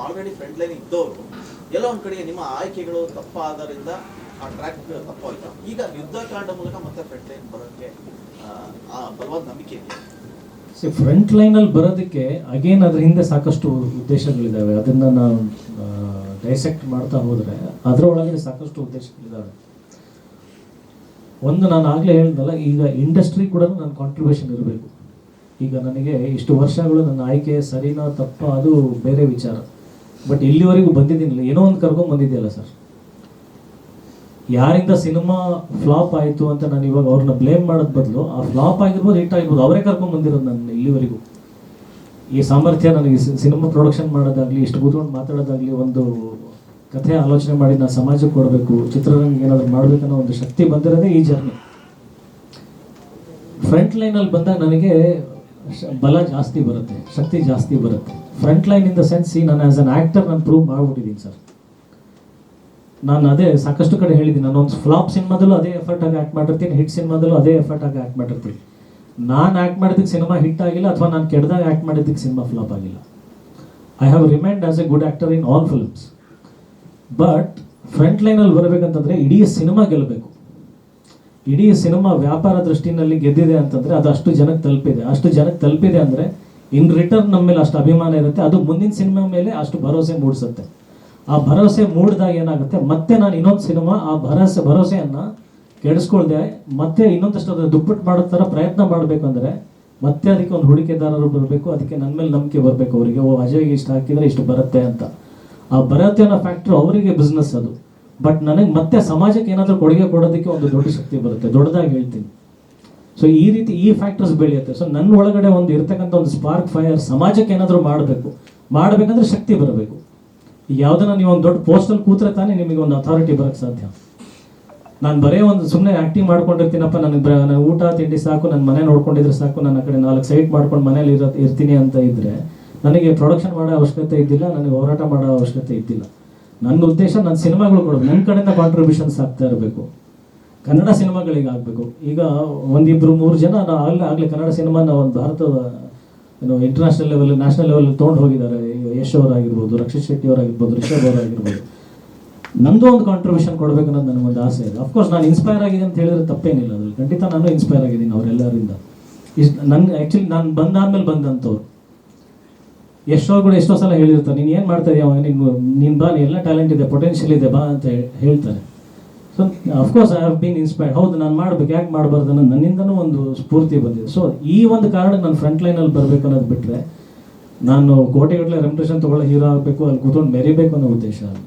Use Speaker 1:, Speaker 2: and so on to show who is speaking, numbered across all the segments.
Speaker 1: Already front line ಇದ್ದವರು ಎಲ್ಲ ಒಂದ್ ಕಡೆ ನಿಮ್ಮ ಆಯ್ಕೆಗಳು ತಪ್ಪಾದ್ದರಿಂದ ಆ ಟ್ರ್ಯಾಕ್ ತಪ್ಪಾಯ್ತು. ಈಗ ಯುದ್ಧಕಾಂಡ ಮೂಲಕ ಮತ್ತೆ ಫ್ರಂಟ್ ಲೈನ್ ಬರೋಕ್ಕೆ ಆ ಬಲವಾದ ನಂಬಿಕೆ ಇದೆ.
Speaker 2: ಫ್ರಂಟ್ ಲೈನಲ್ಲಿ ಬರೋದಕ್ಕೆ ಅಗೇನ್ ಅದ್ರ ಹಿಂದೆ ಸಾಕಷ್ಟು ಉದ್ದೇಶಗಳಿದ್ದಾವೆ. ಅದನ್ನು ನಾವು ಡೈಸೆಕ್ಟ್ ಮಾಡ್ತಾ ಹೋದರೆ ಅದರ ಒಳಗಡೆ ಸಾಕಷ್ಟು ಉದ್ದೇಶಗಳಿದ್ದಾವೆ. ಒಂದು ನಾನು ಆಗಲೇ ಹೇಳಿದ್ನಲ್ಲ, ಈಗ ಇಂಡಸ್ಟ್ರಿ ಕೂಡ ನನ್ನ ಕಾಂಟ್ರಿಬ್ಯೂಷನ್ ಇರಬೇಕು. ಈಗ ನನಗೆ ಇಷ್ಟು ವರ್ಷಗಳು ನನ್ನ ಆಯ್ಕೆ ಸರಿನೋ ತಪ್ಪ ಅದು ಬೇರೆ ವಿಚಾರ, ಬಟ್ ಇಲ್ಲಿವರೆಗೂ ಬಂದಿದ್ದೀನಿಲ್ಲ, ಏನೋ ಒಂದು ಕರ್ಕೊಂಡು ಬಂದಿದೆಯಲ್ಲ ಸರ್. ಯಾರಿಂದ ಸಿನಿಮಾ ಫ್ಲಾಪ್ ಆಯಿತು ಅಂತ ನಾನು ಇವಾಗ ಅವ್ರನ್ನ ಬ್ಲೇಮ್ ಮಾಡೋದ್ ಬದಲು ಆ ಫ್ಲಾಪ್ ಆಗಿರ್ಬೋದು, ಹಿಟ್ ಆಗಿರ್ಬೋದು, ಅವರೇ ಕರ್ಕೊಂಡು ಬಂದಿರೋದು ನನ್ನ ಇಲ್ಲಿವರೆಗೂ. ಈ ಸಾಮರ್ಥ್ಯ ನನಗೆ ಸಿನಿಮಾ ಪ್ರೊಡಕ್ಷನ್ ಮಾಡೋದಾಗಲಿ, ಇಷ್ಟು ಕೂತ್ಕೊಂಡು ಮಾತಾಡೋದಾಗಲಿ, ಒಂದು ಕಥೆ ಆಲೋಚನೆ ಮಾಡಿ ನಾನು ಸಮಾಜಕ್ಕೆ ಕೊಡಬೇಕು, ಚಿತ್ರರಂಗ ಏನಾದರೂ ಮಾಡಬೇಕನ್ನೋ ಒಂದು ಶಕ್ತಿ ಬಂದಿರೋದೇ ಈ ಜರ್ನಿ. ಫ್ರಂಟ್ ಲೈನಲ್ಲಿ ಬಂದಾಗ ನನಗೆ ಬಲ ಜಾಸ್ತಿ ಬರುತ್ತೆ, ಶಕ್ತಿ ಜಾಸ್ತಿ ಬರುತ್ತೆ. Front line in the sense, ನಾನು ಆ್ಯಸ್ ಅನ್ ಆ್ಯಕ್ಟರ್ ನಾನು ಪ್ರೂವ್ ಮಾಡ್ಬಿಟ್ಟಿದ್ದೀನಿ ಸರ್. ನಾನು ಅದೇ ಸಾಕಷ್ಟು ಕಡೆ ಹೇಳಿದ್ದೀನಿ, ನಾನು ಒಂದು ಫ್ಲಾಪ್ ಸಿನಿಮಾದಲ್ಲೂ ಅದೇ ಎಫರ್ಟ್ ಆಗಿ ಆ್ಯಕ್ಟ್ ಮಾಡಿರ್ತೀನಿ, ಹಿಟ್ ಸಿನಿಮಾದಲ್ಲೂ ಅದೇ ಎಫರ್ಟ್ ಆಗಿ ಆ್ಯಕ್ಟ್ ಮಾಡಿರ್ತೀನಿ. ನಾನು ಆ್ಯಕ್ಟ್ ಮಾಡಿದ್ದಕ್ಕೆ ಸಿನಿಮಾ ಹಿಟ್ ಆಗಿಲ್ಲ, ಅಥವಾ ನಾನು ಕೆಟ್ಟದಾಗ ಆ್ಯಕ್ಟ್ ಮಾಡಿದ್ದಕ್ಕೆ ಸಿನಿಮಾ ಫ್ಲಾಪ್ ಆಗಿಲ್ಲ. I have remained as A good actor in all films. But front ಲೈನಲ್ಲಿ ಬರಬೇಕಂತಂದರೆ ಇಡೀ ಸಿನಿಮಾ ಗೆಲ್ಲಬೇಕು. ಇಡೀ ಸಿನಿಮಾ ವ್ಯಾಪಾರ ದೃಷ್ಟಿನಲ್ಲಿ ಗೆದ್ದಿದೆ ಅಂತಂದರೆ ಅದು ಅಷ್ಟು ಜನಕ್ಕೆ ತಲುಪಿದೆ. ಅಷ್ಟು ಜನಕ್ಕೆ ತಲುಪಿದೆ ಅಂದರೆ ಇನ್ ರಿಟರ್ನ್ ನಮ್ಮ ಮೇಲೆ ಅಷ್ಟು ಅಭಿಮಾನ ಇರುತ್ತೆ, ಅದು ಮುಂದಿನ ಸಿನಿಮಾ ಮೇಲೆ ಅಷ್ಟು ಭರವಸೆ ಮೂಡಿಸುತ್ತೆ. ಆ ಭರವಸೆ ಮೂಡಿದಾಗ ಏನಾಗುತ್ತೆ, ಮತ್ತೆ ನಾನು ಇನ್ನೊಂದು ಸಿನಿಮಾ ಆ ಭರವಸೆಯನ್ನು ಕೆಡಿಸ್ಕೊಳ್ದೆ ಮತ್ತೆ ಇನ್ನೊಂದಷ್ಟು ಅದನ್ನು ದುಪ್ಪಟ್ಟು ಮಾಡೋ ಥರ ಪ್ರಯತ್ನ ಮಾಡಬೇಕು ಅಂದರೆ ಮತ್ತೆ ಅದಕ್ಕೆ ಒಂದು ಹೂಡಿಕೆದಾರರು ಬರಬೇಕು, ಅದಕ್ಕೆ ನನ್ನ ಮೇಲೆ ನಂಬಿಕೆ ಬರಬೇಕು ಅವರಿಗೆ. ಅಜಯ್ಗೆ ಇಷ್ಟು ಹಾಕಿದರೆ ಇಷ್ಟು ಬರುತ್ತೆ ಅಂತ. ಆ ಬರುತ್ತೆ ಅನ್ನೋ ಫ್ಯಾಕ್ಟ್ರು ಅವರಿಗೆ ಬಿಸ್ನೆಸ್ ಅದು. ಬಟ್ ನನಗೆ ಮತ್ತೆ ಸಮಾಜಕ್ಕೆ ಏನಾದರೂ ಕೊಡುಗೆ ಕೊಡೋದಕ್ಕೆ ಒಂದು ದೊಡ್ಡ ಶಕ್ತಿ ಬರುತ್ತೆ, ದೊಡ್ಡದಾಗಿ ಹೇಳ್ತೀನಿ. ಸೊ ಈ ರೀತಿ ಈ ಫ್ಯಾಕ್ಟರ್ಸ್ ಬೆಳೆಯುತ್ತೆ. ಸೊ ನನ್ನ ಒಳಗಡೆ ಒಂದು ಇರ್ತಕ್ಕಂಥ ಒಂದು ಸ್ಪಾರ್ಕ್ ಫೈರ್, ಸಮಾಜಕ್ಕೆ ಏನಾದರೂ ಮಾಡಬೇಕಂದ್ರೆ ಶಕ್ತಿ ಬರಬೇಕು. ಯಾವುದನ್ನ ನೀವು ಒಂದು ದೊಡ್ಡ ಪೋಸ್ಟಲ್ಲಿ ಕೂತ್ರೆ ತಾನೇ ನಿಮಗೆ ಒಂದು ಅಥಾರಿಟಿ ಬರೋಕ್ಕೆ ಸಾಧ್ಯ. ನಾನು ಬರೀ ಒಂದು ಸುಮ್ಮನೆ ಆ್ಯಕ್ಟಿಂಗ್ ಮಾಡ್ಕೊಂಡಿರ್ತೀನಪ್ಪ, ನನಗೆ ಊಟ ತಿಂಡಿ ಸಾಕು, ನನ್ನ ಮನೆ ನೋಡ್ಕೊಂಡಿದ್ರೆ ಸಾಕು, ನನ್ನ ಕಡೆ 4 ಸೈಟ್ ಮಾಡ್ಕೊಂಡು ಮನೇಲಿ ಇರ್ತೀನಿ ಅಂತ ಇದ್ದರೆ ನನಗೆ ಪ್ರೊಡಕ್ಷನ್ ಮಾಡೋ ಅವಶ್ಯಕತೆ ಇದ್ದಿಲ್ಲ, ನನಗೆ ಹೋರಾಟ ಮಾಡೋ ಅವಶ್ಯಕತೆ ಇದ್ದಿಲ್ಲ. ನನ್ನ ಉದ್ದೇಶ ನನ್ನ ಸಿನಿಮಾಗಳು ಕೊಡೋದು, ನನ್ನ ಕಡೆಯಿಂದ ಕಾಂಟ್ರಿಬ್ಯೂಷನ್ಸ್ ಆಗ್ತಾ ಇರಬೇಕು, ಕನ್ನಡ ಸಿನಿಮಾಗಳಿಗೆ ಆಗಬೇಕು. ಈಗ 1-2-3 ಜನ ಆಗಲೇ ಕನ್ನಡ ಸಿನಿಮಾನ ಒಂದು ಭಾರತದ ಇಂಟರ್ನ್ಯಾಷನಲ್ ಲೆವೆಲ್, ನ್ಯಾಷನಲ್ ಲೆವೆಲ್ ತೊಗೊಂಡು ಹೋಗಿದ್ದಾರೆ. ಯಶ್ ಅವರಾಗಿರ್ಬೋದು, ರಕ್ಷಿತ್ ಶೆಟ್ಟಿ ಅವರಾಗಿರ್ಬೋದು, ರಿಷಬ್ ಅವರಾಗಿರ್ಬೋದು. ನಂದು ಒಂದು ಕಾಂಟ್ರಿಬ್ಯೂಷನ್ ಕೊಡಬೇಕು ಅನ್ನೋದು ನನಗೊಂದು ಆಸೆ ಇದೆ. ಅಫ್ಕೋರ್ಸ್ ನಾನು ಇನ್ಸ್ಪೈರ್ ಆಗಿದೆ ಅಂತ ಹೇಳಿದ್ರೆ ತಪ್ಪೇನಿಲ್ಲ, ಅದ್ರಲ್ಲಿ ಖಂಡಿತ ನಾನು ಇನ್ಸ್ಪೈರ್ ಆಗಿದ್ದೀನಿ ಅವರೆಲ್ಲರಿಂದ. ನನಗೆ ಆ್ಯಕ್ಚುಲಿ ನಾನು ಬಂದಾದ್ಮೇಲೆ ಬಂದಂಥವ್ರು. ಎಷ್ಟೋ ಕೂಡ ಎಷ್ಟೋ ಸಲ ಹೇಳಿರ್ತಾರೆ, ನೀನು ಏನು ಮಾಡ್ತಾ ಇದೆಯಾ, ನೀನು ಬಾ, ಎಲ್ಲ ಟ್ಯಾಲೆಂಟ್ ಇದೆ, ಪೊಟೆನ್ಷಿಯಲ್ ಇದೆ, ಬಾ ಅಂತ ಹೇಳ್ತಾರೆ. So of course I have been inspired. ಹೌದು, ನಾನು ಮಾಡ್ಬೇಕು, ಯಾಕೆ ಮಾಡಬಾರ್ದು ಅನ್ನೋದು ನನ್ನಿಂದನೂ ಒಂದು ಸ್ಫೂರ್ತಿ ಬಂದಿದೆ. ಸೊ ಈ ಒಂದು ಕಾರಣಕ್ಕೆ ನಾನು ಫ್ರಂಟ್ ಲೈನಲ್ಲಿ ಬರಬೇಕು ಅನ್ನೋದು ಬಿಟ್ಟರೆ ನಾನು ಕೋಟೆಗಟ್ಟಲೆ ರೆಮ್ಯುನರೇಷನ್ ತೊಗೊಳ್ಳೋ ಹೀರೋ ಆಗಬೇಕು, ಅಲ್ಲಿ ಕೂತ್ಕೊಂಡು ಮೆರಿಬೇಕು ಅನ್ನೋ ಉದ್ದೇಶ ಅಲ್ಲ.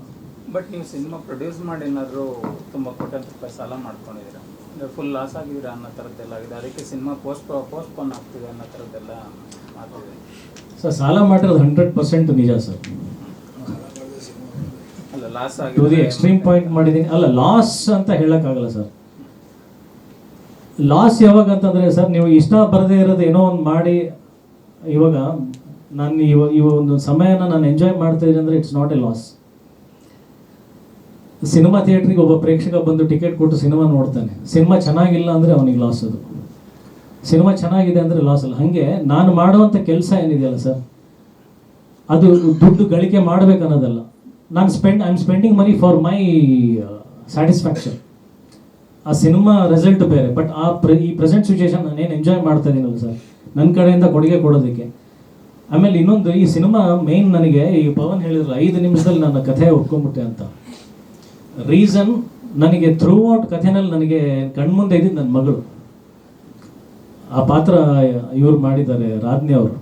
Speaker 3: ಬಟ್ ನೀವು ಸಿನಿಮಾ ಪ್ರೊಡ್ಯೂಸ್ ಮಾಡಿ ಏನಾದರೂ ತುಂಬ ಕೋಟ್ಯಾಂತರ ರೂಪಾಯಿ ಸಾಲ ಮಾಡ್ಕೊಂಡಿದ್ದೀರಾ, ಅಂದರೆ ಫುಲ್ ಲಾಸ್ ಆಗಿದ್ದೀರಾ ಅನ್ನೋ ಥರದ್ದೆಲ್ಲ ಆಗಿದೆ, ಅದಕ್ಕೆ ಸಿನಿಮಾ ಪೋಸ್ಟ್ಪೋನ್ ಆಗ್ತಿದೆ ಅನ್ನೋ ಥರದ್ದೆಲ್ಲ ಮಾತಾಡಿದೆ
Speaker 2: ಸರ್. ಸಾಲ ಮಾಡಿರೋದು 100% ನಿಜ ಸರ್.
Speaker 3: ಅಲ್ಲ, ಲಾಸ್ ಆಗಿದೆ,
Speaker 2: ಎಕ್ಸ್ಟ್ರೀಮ್ ಪಾಯಿಂಟ್ ಮಾಡಿದ್ದೀನಿ. ಅಲ್ಲ, ಲಾಸ್ ಅಂತ ಹೇಳೋಕ್ಕಾಗಲ್ಲ ಸರ್. ಲಾಸ್ ಯಾವಾಗ ಅಂತಂದರೆ ಸರ್, ನೀವು ಇಷ್ಟ ಬರದೇ ಇರೋದು ಏನೋ ಒಂದು ಮಾಡಿ, ಇವಾಗ ನಾನು ಇವ ಒಂದು ಸಮಯನ ನಾನು ಎಂಜಾಯ್ ಮಾಡ್ತಾ ಇದ್ದೀನಿ ಅಂದರೆ it's not A loss. Cinema ಥಿಯೇಟ್ರಿಗೆ ಒಬ್ಬ ಪ್ರೇಕ್ಷಕ ಬಂದು ಟಿಕೆಟ್ ಕೊಟ್ಟು ಸಿನಿಮಾ ನೋಡ್ತಾನೆ, ಸಿನಿಮಾ ಚೆನ್ನಾಗಿಲ್ಲ ಅಂದರೆ ಅವನಿಗೆ ಲಾಸ್. ಅದು ಸಿನಿಮಾ ಚೆನ್ನಾಗಿದೆ ಅಂದರೆ ಲಾಸ್ ಅಲ್ಲ. ಹಾಗೆ ನಾನು ಮಾಡುವಂಥ ಕೆಲಸ ಏನಿದೆಯಲ್ಲ ಸರ್, ಅದು ದುಡ್ಡು ಗಳಿಕೆ ಮಾಡಬೇಕನ್ನೋದಲ್ಲ. I am spending money for my satisfaction. ಆ ಸಿನಿಮಾ ರಿಸಲ್ಟ್ ಬೇರೆ, ಬಟ್ ಈ ಪ್ರೆಸೆಂಟ್ ಸಿಚುವೇಶನ್ ನಾನೇನು ಎಂಜಾಯ್ ಮಾಡ್ತಾ ಇದ್ದೀನಲ್ಲ ಸರ್, ನನ್ನ ಕಡೆಯಿಂದ ಕೊಡುಗೆ ಕೊಡೋದಕ್ಕೆ. ಆಮೇಲೆ ಇನ್ನೊಂದು, ಈ ಸಿನಿಮಾ ಮೇಯ್ನ್ ನನಗೆ ಈ ಪವನ್ ಹೇಳಿದ್ರು 5 ನಿಮಿಷದಲ್ಲಿ ನನ್ನ ಕಥೆ ಒಪ್ಕೊಂಡ್ಬಿಟ್ಟೆ ಅಂತ. ರೀಸನ್, ನನಗೆ ಥ್ರೂ ಔಟ್ ಕಥೆನಲ್ಲಿ ನನಗೆ ಕಣ್ಮುಂದೆ ಇದ್ದಿದ್ದು ನನ್ನ ಮಗಳು. ಆ ಪಾತ್ರ ಇವ್ರು ಮಾಡಿದ್ದಾರೆ, ರಾಜ್ಞಿ ಅವರು.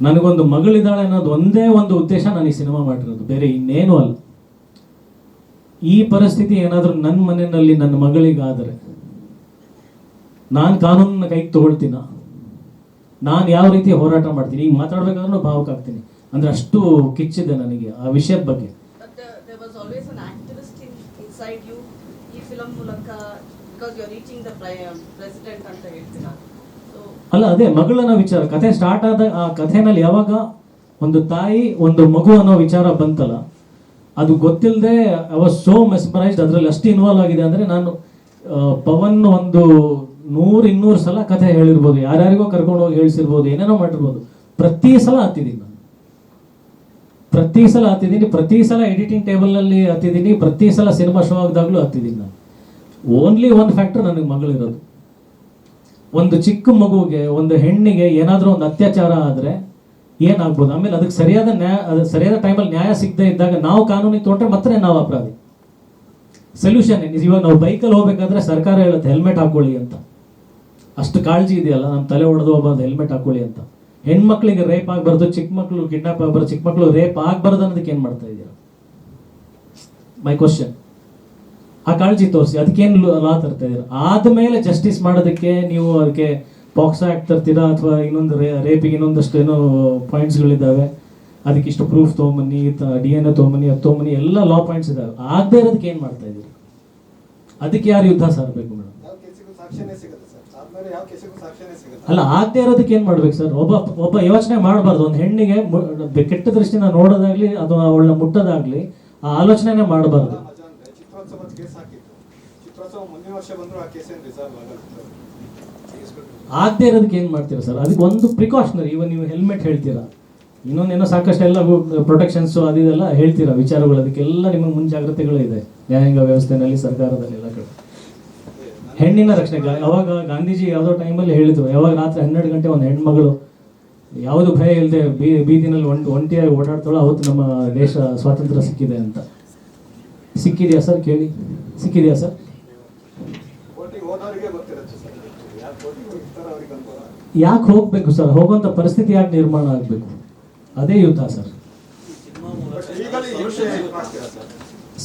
Speaker 2: ನನಗೊಂದು ಮಗಳಿದ್ದಾಳೆ ಅನ್ನೋದು ಒಂದೇ ಒಂದು ಉದ್ದೇಶ ನಾನು ಈ ಸಿನಿಮಾ ಮಾಡಿರೋದು, ಬೇರೆ ಇನ್ನೇನು ಅಲ್ಲ. ಈ ಪರಿಸ್ಥಿತಿ ಏನಾದರೂ ನನ್ನ ಮನೆಯಲ್ಲಿ ನನ್ನ ಮಗಳಿಗಾದರೆ ನಾನು ಕಾನೂನನ್ನ ಕೈಗೆ ತಗೊಳ್ತೀನ, ನಾನು ಯಾವ ರೀತಿ ಹೋರಾಟ ಮಾಡ್ತೀನಿ. ಈಗ ಮಾತಾಡ್ಬೇಕಾದ್ರೂ ಭಾವಕ ಆಗ್ತೀನಿ, ಅಂದರೆ ಅಷ್ಟು ಕಿಚ್ಚಿದೆ ನನಗೆ ಆ ವಿಷಯದ ಬಗ್ಗೆ. ಅಲ್ಲ, ಅದೇ ಮಗಳನ್ನ ವಿಚಾರ, ಕಥೆ ಸ್ಟಾರ್ಟ್ ಆದ ಆ ಕಥೆನಲ್ಲಿ ಯಾವಾಗ ಒಂದು ತಾಯಿ ಒಂದು ಮಗು ಅನ್ನೋ ವಿಚಾರ ಬಂತಲ್ಲ, ಅದು ಗೊತ್ತಿಲ್ಲದೆ ಐ ವಾಸ್ ಸೋ ಮೆಸ್ಮರೈಸ್ಡ್. ಅದರಲ್ಲಿ ಅಷ್ಟು ಇನ್ವಾಲ್ವ್ ಆಗಿದೆ ಅಂದರೆ ನಾನು ಪವನ್ ಒಂದು 100-200 ಸಲ ಕಥೆ ಹೇಳಿರ್ಬೋದು, ಯಾರ್ಯಾರಿಗೋ ಕರ್ಕೊಂಡು ಹೋಗಿ ಹೇಳಿಸಿರ್ಬೋದು, ಏನೇನೋ ಮಾಡಿರ್ಬೋದು. ಪ್ರತಿ ಸಲ ಹತ್ತಿದ್ದೀನಿ ನಾನು. ಪ್ರತಿ ಸಲ ಹತ್ತಿದ್ದೀನಿ, ಪ್ರತಿ ಸಲ ಎಡಿಟಿಂಗ್ ಟೇಬಲ್ನಲ್ಲಿ ಹತ್ತಿದ್ದೀನಿ, ಪ್ರತಿ ಸಲ ಸಿನಿಮಾ ಶೋ ಆಗಿದಾಗಲೂ ಹತ್ತಿದ್ದೀನಿ ನಾನು. ಓನ್ಲಿ ಒಂದು ಫ್ಯಾಕ್ಟರ್ ನನಗೆ ಮಗಳಿರೋದು. ಒಂದು ಚಿಕ್ಕ ಮಗುವಿಗೆ, ಒಂದು ಹೆಣ್ಣಿಗೆ ಏನಾದರೂ ಒಂದು ಅತ್ಯಾಚಾರ ಆದರೆ ಏನಾಗ್ಬೋದು, ಆಮೇಲೆ ಅದಕ್ಕೆ ಸರಿಯಾದ ಟೈಮಲ್ಲಿ ನ್ಯಾಯ ಸಿಗದೆ ಇದ್ದಾಗ ನಾವು ಕಾನೂನಿಗೆ ತೊಗೊಂಡ್ರೆ ಮಾತ್ರ ನಾವು ಅಪರಾಧಿ. ಸೊಲ್ಯೂಷನ್ ಇವಾಗ ನಾವು ಬೈಕಲ್ಲಿ ಹೋಗ್ಬೇಕಾದ್ರೆ ಸರ್ಕಾರ ಹೇಳುತ್ತೆ ಹೆಲ್ಮೆಟ್ ಹಾಕೊಳ್ಳಿ ಅಂತ. ಅಷ್ಟು ಕಾಳಜಿ ಇದೆಯಲ್ಲ, ನಮ್ಮ ತಲೆ ಹೊಡೆದು ಹೋಗ್ಬಾರ್ದು, ಹೆಲ್ಮೆಟ್ ಹಾಕೊಳ್ಳಿ ಅಂತ. ಹೆಣ್ಮಕ್ಳಿಗೆ ರೇಪ್ ಆಗಬಾರ್ದು, ಚಿಕ್ಕ ಮಕ್ಕಳು ಕಿಡ್ನಾಪ್ ಆಗಬಾರ್ದು, ಚಿಕ್ಕ ಮಕ್ಕಳು ರೇಪ್ ಆಗಬಾರ್ದು ಅನ್ನೋದಕ್ಕೆ ಏನು ಮಾಡ್ತಾ ಇದ್ದೀರಾ? My question. ಆ ಕಾಳಜಿ ತೋರಿಸಿ, ಅದಕ್ಕೇನು ಲಾ ತರ್ತಾ ಇದ್ದೀರಾ? ಆದಮೇಲೆ ಜಸ್ಟಿಸ್ ಮಾಡೋದಕ್ಕೆ ನೀವು ಅದಕ್ಕೆ ಪಾಕ್ಸೋ ಆ್ಯಕ್ಟ್ ತರ್ತೀರಾ, ಅಥವಾ ಇನ್ನೊಂದು ರೇಪಿಗೆ ಇನ್ನೊಂದಷ್ಟು ಏನೋ ಪಾಯಿಂಟ್ಸ್ಗಳಿದ್ದಾವೆ, ಅದಕ್ಕೆ ಇಷ್ಟು ಪ್ರೂಫ್ ತೊಗೊಂಬನ್ನಿ, DNA ತೊಗೊಂಬನ್ನಿ, ಅದು ತೊಗೊಂಬನ್ನಿ, ಎಲ್ಲ ಲಾ ಪಾಯಿಂಟ್ಸ್ ಇದ್ದಾವೆ. ಆಗದೆ ಇರೋದಕ್ಕೆ ಏನು ಮಾಡ್ತಾ ಇದ್ದೀರಿ? ಅದಕ್ಕೆ ಯಾರು ಯುದ್ಧ ಸಾರಬೇಕು ಮೇಡಮ್? ಅಲ್ಲ, ಆಗದೆ ಇರೋದಕ್ಕೆ ಏನು ಮಾಡ್ಬೇಕು ಸರ್? ಒಬ್ಬ ಯೋಚನೆ ಮಾಡಬಾರ್ದು. ಒಂದು ಹೆಣ್ಣಿಗೆ ಕೆಟ್ಟ ದೃಷ್ಟಿನ ನೋಡೋದಾಗ್ಲಿ ಅಥವಾ ಅವಳನ್ನ ಮುಟ್ಟೋದಾಗ್ಲಿ ಆ ಆಲೋಚನೆನೇ ಮಾಡಬಾರ್ದು. ಆಗದೆ ಇರೋದಕ್ಕೆ ಏನು ಮಾಡ್ತೀರಾ ಸರ್? ಅದಕ್ಕೆ ಒಂದು ಪ್ರಿಕಾಷನರಿ, ಇವಾಗ ನೀವು ಹೆಲ್ಮೆಟ್ ಹೇಳ್ತೀರಾ, ಇನ್ನೊಂದೇನೋ ಸಾಕಷ್ಟೆಲ್ಲ ಪ್ರೊಟೆಕ್ಷನ್ಸು ಅದೆಲ್ಲ ಹೇಳ್ತೀರಾ ವಿಚಾರಗಳು, ಅದಕ್ಕೆಲ್ಲ ನಿಮಗೆ ಮುಂಜಾಗ್ರತೆಗಳು ಇದೆ ನ್ಯಾಯಾಂಗ ವ್ಯವಸ್ಥೆಯಲ್ಲಿ, ಸರ್ಕಾರದಲ್ಲಿ ಎಲ್ಲ ಕಡೆ. ಹೆಣ್ಣಿನ ರಕ್ಷಣೆ, ಅವಾಗ ಗಾಂಧೀಜಿ ಯಾವುದೋ ಟೈಮಲ್ಲಿ ಹೇಳಿದ್ರು, ಯಾವಾಗ ರಾತ್ರಿ 12 ಗಂಟೆ ಒಂದು ಹೆಣ್ಮಗಳು ಯಾವುದು ಭಯ ಇಲ್ಲದೆ ಬೀದಿನಲ್ಲಿ ಒಂಟಿಯಾಗಿ ಓಡಾಡ್ತಾಳೋ ಅವತ್ತು ನಮ್ಮ ದೇಶ ಸ್ವಾತಂತ್ರ್ಯ ಸಿಕ್ಕಿದೆ ಅಂತ. ಸಿಕ್ಕಿದೆಯಾ ಸರ್? ಕೇಳಿ, ಸಿಕ್ಕಿದೆಯಾ ಸರ್? ಯಾಕೆ ಹೋಗ್ಬೇಕು ಸರ್? ಹೋಗುವಂಥ ಪರಿಸ್ಥಿತಿ ಯಾಕೆ ನಿರ್ಮಾಣ ಆಗಬೇಕು? ಅದೇ ಯುದ್ಧ ಸರ್.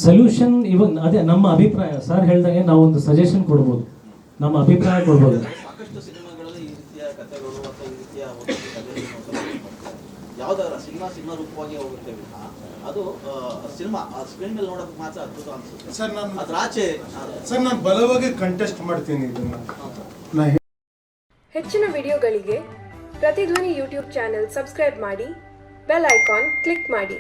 Speaker 2: ಸೊಲ್ಯೂಷನ್ ಇವಾಗ ಅದೇ ನಮ್ಮ ಅಭಿಪ್ರಾಯ. ಸರ್ ಹೇಳ್ದಂಗೆ ನಾವು ಒಂದು ಸಜೆಷನ್ ಕೊಡ್ಬೋದು, ನಮ್ಮ ಅಭಿಪ್ರಾಯ ಕೊಡ್ಬೋದು.
Speaker 1: ಸಾಕಷ್ಟು ಸಿನಿಮಾಗಳಲ್ಲಿ ಈ ರೀತಿಯ ಕಥೆಗಳು ಅಥವಾ ಈ ರೀತಿಯ ಯಾವ್ದಾರ ಸಿನಿಮಾ ರೂಪವಾಗಿ ಹೋಗುತ್ತೆ ವಿನ ಅದು ಸಿನಿಮಾ ಸ್ಕ್ರೀನ್ ಮೇಲೆ ನೋಡೋದಕ್ಕೆ ಮಾತ್ರ ಅದ್ಭುತ ಅನ್ಸುತ್ತೆ ಸರ್. ನಾನು
Speaker 4: ಬಲವಾಗಿ ಕಂಟೆಸ್ಟ್ ಮಾಡ್ತೀನಿ ಇದನ್ನ.
Speaker 5: ಹೆಚ್ಚಿನ ವಿಡಿಯೋಗಳಿಗೆ ಪ್ರತಿಧ್ವನಿ ಯೂಟ್ಯೂಬ್ ಚಾನೆಲ್ ಸಬ್ಸ್ಕ್ರೈಬ್ ಮಾಡಿ, ಬೆಲ್ ಐಕಾನ್ ಕ್ಲಿಕ್ ಮಾಡಿ.